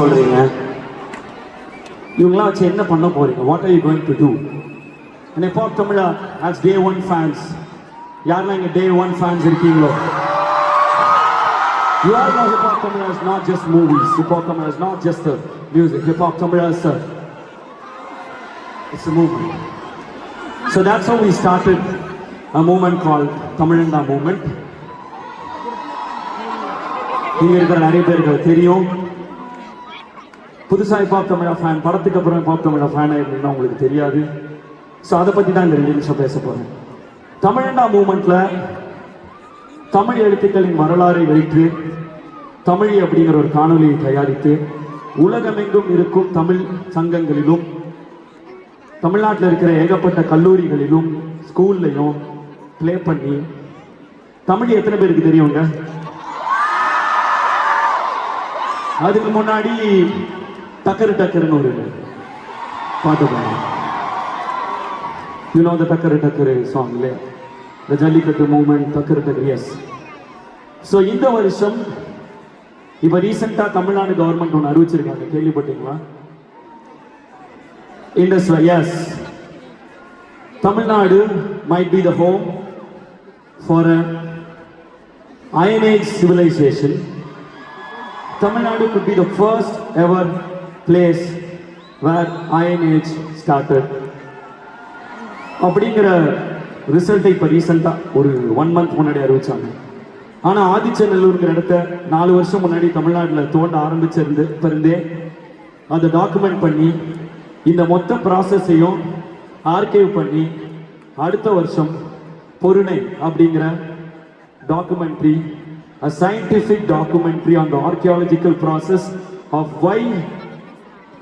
சொல்றீங்க இவங்களாம் வச்சு என்ன பண்ண போறீங்க? What are you going to do? And Hip Hop Tamila as day one fans, யாரெல்லாம் இங்க day one fans இருக்கீங்களோ? You all know Hip Hop Tamila is not just movies. Hip Hop Tamila is not just the music. Hip Hop Tamila is it's a movement. So that's how we started a movement called Tamilanda Movement. இங்க இருக்கிற நிறைய பேருக்கு தெரியும். புதுசாக hip hop தமிழா fan, படத்துக்கு அப்புறம் hip hop தமிழா fan ஆயிருந்தீங்கன்னா உங்களுக்கு தெரியாது. ஸோ அதை பற்றி தான் இந்த 2 நிமிஷம் பேச போகிறேன். தமிழண்டா மூமெண்ட்டில் தமிழ் எழுத்துக்களின் வரலாறை வைத்து தமிழ் அப்படிங்கிற ஒரு காணொலியை தயாரித்து உலகமெங்கும் இருக்கும் தமிழ் சங்கங்களிலும் தமிழ்நாட்டில் இருக்கிற ஏகப்பட்ட கல்லூரிகளிலும் ஸ்கூல்லையும் ப்ளே பண்ணி தமிழ் எத்தனை பேருக்கு தெரியுங்க? அதுக்கு முன்னாடி டக்கரு டக்கருன்னு ஒரு பாட்டு பாருங்க. யூ நோ த டக்கரு டக்கரு சாங் இல்லையா? த ஜல்லிக்கட்டு மூமெண்ட், டக்கரு டக்கரு. எஸ். ஸோ இந்த வருஷம் இப்போ ரீசெண்டாக தமிழ்நாடு கவர்மெண்ட் ஒன்று அறிவிச்சிருக்காங்க, கேள்விப்பட்டீங்களா? Yes, Tamil Nadu might be the home for a Iron Age civilization. Tamil Nadu could be the first ever place where Iron Age started. அப்படிங்கிற ரிசல்ட்டை இப்போ ரீசெண்டாக ஒரு 1 month முன்னாடி அறிவிச்சாங்க. ஆனால் ஆதிச்சநல்லூருங்கிற இடத்த 4 வருஷம் முன்னாடி தமிழ்நாட்டில் தோண்ட ஆரம்பிச்சிருந்தே அதை டாக்குமெண்ட் பண்ணி இந்த மொத்த ப்ராசஸையும் ஆர்கைவ் பண்ணி அடுத்த வருஷம் பொருணை அப்படிங்கிற documentary, a scientific documentary on the archaeological process of why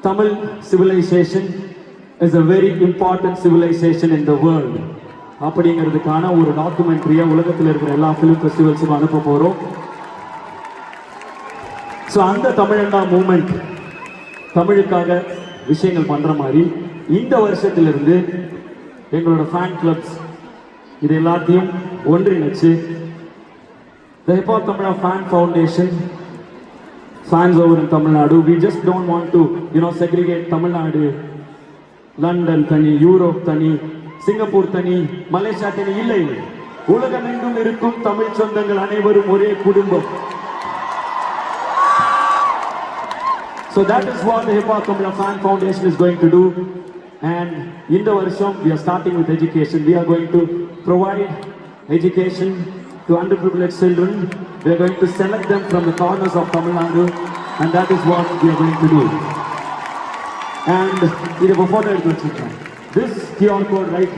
Tamil civilization is a very important civilization in the world அப்படிங்கிறதுக்கான ஒரு டாக்குமெண்ட்ரியை உலகத்தில் இருக்கிற எல்லா ஃபிலிம் ஃபெஸ்டிவல்ஸுக்கும் அனுப்ப போகிறோம். ஸோ அந்த தமிழண்டா மூமெண்ட் தமிழுக்காக விஷயங்கள் பண்ணுற மாதிரி இந்த வருஷத்திலிருந்து எங்களோட ஃபேன் கிளப்ஸ் இது எல்லாத்தையும் ஒன்றிணைச்சு the Hip Hop Tamila Fan Foundation, fans over in Tamil Nadu, we just don't want to, segregate Tamil Nadu, London tani, Europe tani, Singapore tani, Malaysia tani, illai. உலகமெங்கும் இருக்கும் தமிழ் சொந்தங்கள் அனைவரும் ஒரே குடும்பம். So that is what the Hip Hop Tamila Fan Foundation is going to do. And in the varsham, we are starting with education. We are going to provide education to underprivileged children. We are going to select them from the corners of Tamil Nadu, and that is what we are going to do. And this QR code right here.